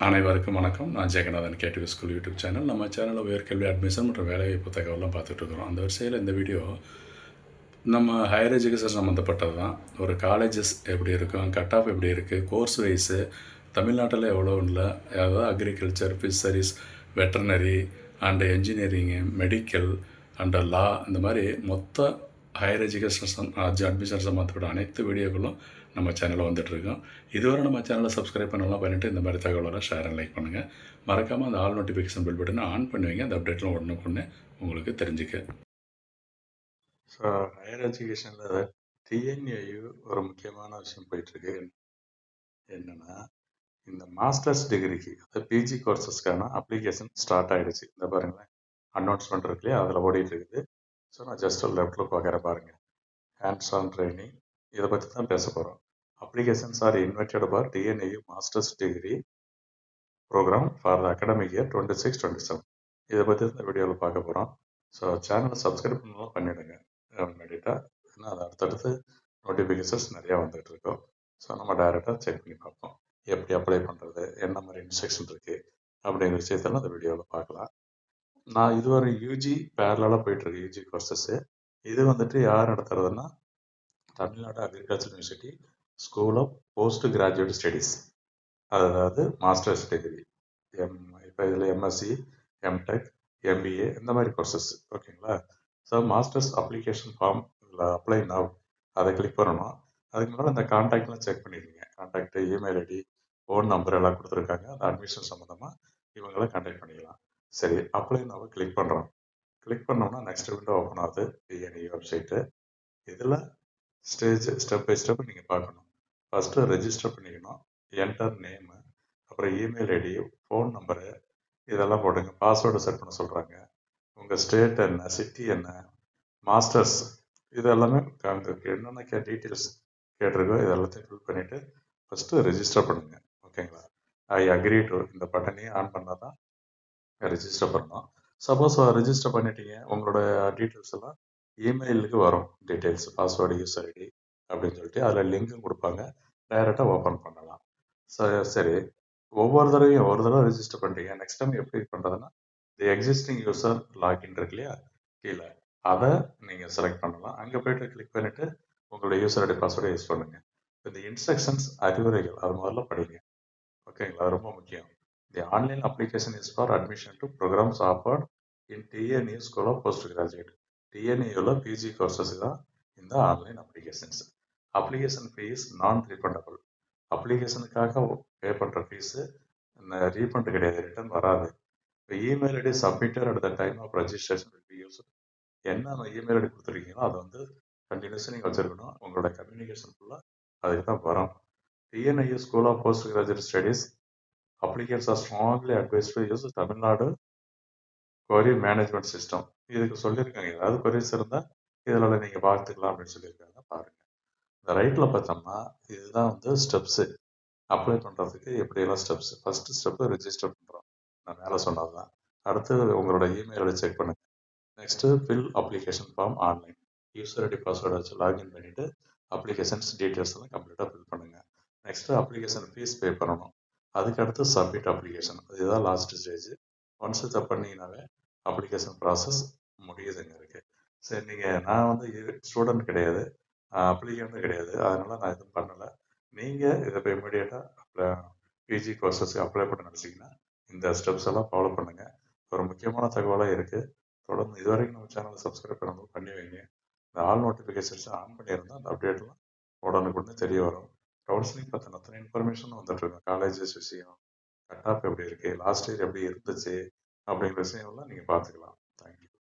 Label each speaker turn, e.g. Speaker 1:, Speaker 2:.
Speaker 1: அனைவருக்கும் வணக்கம். நான் Jagannathan KTV school YouTube channel. நம்ம சேனலில் உயர்கல்வி அட்மிஷன் மற்றும் வேலைவாய்ப்பு தகவலாம் பார்த்துட்ருக்குறோம். அந்த வரிசையில் இந்த வீடியோ நம்ம ஹையர் எஜுகேஷன் சம்மந்தப்பட்டது தான். ஒரு காலேஜஸ் எப்படி இருக்கும், கட் ஆஃப் எப்படி இருக்குது, கோர்ஸ் வைஸு தமிழ்நாட்டில் எவ்வளோ இல்லை, அதாவது agriculture, fisheries, veterinary and engineering, medical and law, இந்த மாதிரி மொத்த ஹையர் எஜுகேஷன் அட்மிஷன் சம்மந்தப்பட்ட அனைத்து வீடியோக்களும் நம்ம சேனலில் வந்துட்டுருக்கோம். இதுவரை நம்ம சேனலை சப்ஸ்கிரைப் பண்ணலாம் பண்ணிவிட்டு இந்த மாதிரி தகவலெல்லாம் ஷேர் அண்ட் லைக் பண்ணுங்கள். மறக்காமல் அந்த ஆல் நோட்டிஃபிகேஷன் பில் பட்டனை ஆன் பண்ணுவீங்க. அந்த அப்டேட்லாம் உடனுக்குடனே உங்களுக்கு தெரிஞ்சுக்க.
Speaker 2: ஸோ ஹையர் எஜுகேஷனில் டிஎன்ஏயு ஒரு முக்கியமான விஷயம் போயிட்டுருக்கு. என்னென்னா, இந்த மாஸ்டர்ஸ் டிகிரிக்கு அதாவது பிஜி கோர்சஸ்க்கான அப்ளிகேஷன் ஸ்டார்ட் ஆகிடுச்சு. இந்த பாருங்களேன், அனௌன்ஸ்மெண்ட் இருக்கு இல்லையா, அதில் ஓடிட்டு இருக்குது. ஸோ நான் ஜஸ்ட் ஒரு லெஃப்டில் பார்க்குற பாருங்கள், ஹேண்ட்ஸ் ஆன் ட்ரைனிங், இதை பற்றி தான் பேச போகிறோம். Applications are invited for TNAU masters degree program for the academic year 26-27. இதை பற்றி இந்த வீடியோவில் பார்க்க போகிறோம். ஸோ சேனலை சப்ஸ்கிரைப் பண்ணலாம் பண்ணிவிடுங்க இமீடியட்டாக. ஏன்னா அது அடுத்தடுத்து நோட்டிஃபிகேஷன்ஸ் நிறையா வந்துகிட்டு இருக்கோம். ஸோ நம்ம டைரெக்டாக செக் பண்ணி பார்ப்போம், எப்படி அப்ளை பண்ணுறது, என்ன மாதிரி இன்ஸ்ட்ரக்ஷன் இருக்குது அப்படிங்கிற விஷயத்தெல்லாம் இந்த வீடியோவில் பார்க்கலாம். நான் இதுவரை யூஜி பேரலாக போயிட்டுருக்கு, யூஜி கோர்சஸ்ஸு. இது வந்துட்டு யார் நடத்துறதுன்னா, Tamil Nadu agriculture university school of post graduate studies, அதாவது மாஸ்டர்ஸ் டிகிரி. இப்போ இதில் எம்எஸ்சி, எம்டெக், எம்பிஏ இந்த மாதிரி கோர்சஸ், ஓகேங்களா. ஸோ மாஸ்டர்ஸ் அப்ளிகேஷன் ஃபார்ம் இல்லை அப்ளை நவ், அதை கிளிக் பண்ணணும். அதுக்கு முன்னால் இந்த கான்டாக்ட்லாம் செக் பண்ணிடுங்க. Contact, email ID, phone number எல்லாம் கொடுத்துருக்காங்க. அந்த அட்மிஷன் சம்மந்தமாக இவங்களை கான்டாக்ட் பண்ணிக்கலாம். சரி, அப்ளை நவ் கிளிக் பண்ணுறோம். கிளிக் பண்ணோம்னா நெக்ஸ்ட் விண்டோ ஓப்பன் ஆகுது, டிஎன்இ வெப்சைட்டு. இதில் ஸ்டெப் பை ஸ்டெப் நீங்கள் பார்க்கணும். ஃபஸ்ட்டு ரெஜிஸ்டர் பண்ணிக்கணும். என்டர் நேமு, அப்புறம் இமெயில் ஐடி, ஃபோன் நம்பரு, இதெல்லாம் போடுங்க. பாஸ்வேர்டு செட் பண்ண சொல்கிறாங்க. உங்கள் ஸ்டேட் என்ன, சிட்டி என்ன, மாஸ்டர்ஸ், இது எல்லாமே என்னென்ன டீட்டெயில்ஸ் கேட்டிருக்கோ இது எல்லாத்தையும் ஃபில் பண்ணிவிட்டு ஃபஸ்ட்டு ரெஜிஸ்டர் பண்ணுங்கள், ஓகேங்களா. ஐ அக்ரி டு, இந்த பட்டனையும் ஆன் பண்ணால் தான் ரெஜிஸ்டர் பண்ணணும். சப்போஸ் ரெஜிஸ்டர் பண்ணிட்டீங்க, உங்களோட டீட்டெயில்ஸ் எல்லாம் இமெயிலுக்கு வரும். டீட்டெயில்ஸ், பாஸ்வேர்டு, யூசர் ஐடி அப்படின்னு சொல்லிட்டு அதில் லிங்க்கும் கொடுப்பாங்க. டைரெக்டாக ஓப்பன் பண்ணலாம். சரி, ஒவ்வொரு தடவையும் ஒரு தடவை ரெஜிஸ்டர் பண்ணுறீங்க. நெக்ஸ்ட் டைம் எப்படி பண்ணுறதுன்னா, தி எக்ஸிஸ்டிங் யூசர் லாகின் இருக்கு இல்லையா கீழே, அதை நீங்கள் செலக்ட் பண்ணலாம். அங்கே போய்ட்டு கிளிக் பண்ணிவிட்டு உங்களோட யூசர் ஐடி பாஸ்வேர்டை யூஸ் பண்ணுங்கள். இந்த இன்ஸ்ட்ரக்ஷன்ஸ், அறிவுரைகள், அது முதல்ல படிங்க, ஓகேங்களா. அது ரொம்ப முக்கியம். The online application is for admission to programs offered in TNE school of post graduate. டிஎன்இயில் பிஜி கோர்சஸ் தான் இந்த online applications. Application fees non refundable. அப்ளிகேஷனுக்காக பே பண்ணுற ஃபீஸு ரீஃபண்ட் கிடையாது, ரிட்டர்ன் வராது. இப்போ email ID submitted at the time of registration will be use. என்ன email ID கொடுத்துருக்கீங்களோ அதை வந்து கண்டினியூஸாக நீங்கள் வச்சுருக்கணும். உங்களோட கம்யூனிகேஷன் ஃபுல்லாக அதுக்கு தான் வரும். TNAU school of post graduate studies applications are strongly advise to use Tamil Nadu கொரி மேனேஜ்மெண்ட் சிஸ்டம். இதுக்கு சொல்லியிருக்காங்க, ஏதாவது கொரிஸ் இருந்தால் இதில் நீங்கள் பார்த்துக்கலாம் அப்படின்னு சொல்லியிருக்காங்க. பாருங்கள், இந்த ரைட்டில் பார்த்தோம்னா இதுதான் வந்து ஸ்டெப்ஸு. அப்ளை பண்ணுறதுக்கு எப்படியெல்லாம் ஸ்டெப்ஸ். ஃபஸ்ட்டு ஸ்டெப்பு ரெஜிஸ்டர் பண்ணுறோம், நான் மேலே சொன்னது தான். அடுத்து உங்களோட இமெயிலை செக் பண்ணுங்கள். Next fill application form online. User ID பாஸ்வேர்டை வச்சு லாகின் பண்ணிவிட்டு அப்ளிகேஷன்ஸ் டீட்டெயில்ஸ் எல்லாம் கம்ப்ளீட்டாக ஃபில் பண்ணுங்கள். நெக்ஸ்ட்டு அப்ளிகேஷன் ஃபீஸ் பே பண்ணணும். அதுக்கடுத்து சப்மிட் அப்ளிகேஷன், இதுதான் லாஸ்ட் ஸ்டேஜ். ஒன்ஸ் இதை பண்ணிங்கனாவே அப்ளிகேஷன் ப்ராசஸ் முடியுதுங்க இருக்குது. சரி, நான் வந்து ஸ்டூடெண்ட் கிடையாது, அப்ளிகண்ட்டும் கிடையாது, அதனால் நான் எதுவும் பண்ணலை. நீங்கள் இதை இப்போ இமீடியட்டாக பிஜி கோர்சஸ்க்கு அப்ளை பண்ண நினச்சிங்கன்னா இந்த ஸ்டெப்ஸ் எல்லாம் ஃபாலோ பண்ணுங்கள். ஒரு முக்கியமான தகவலாக இருக்குது. தொடர்ந்து இது வரைக்கும் நம்ம சேனலை சப்ஸ்கிரைப் பண்ணணும், பண்ணி வைங்க. இந்த ஆல் நோட்டிஃபிகேஷன்ஸ் ஆன் பண்ணியிருந்தால் அந்த அப்டேட்லாம் உடனுக்குடனே தெரிய வரும். கவுன்சிலிங் பற்றின அத்தனை இன்ஃபர்மேஷனும் வந்துட்டு இருக்கோம். காலேஜஸ் விஷயம், கட் ஆஃப் எப்படி இருக்குது, லாஸ்ட் இயர் எப்படி இருந்துச்சு அப்படிங்கிற விஷயம்லாம் நீங்கள் பார்த்துக்கலாம்.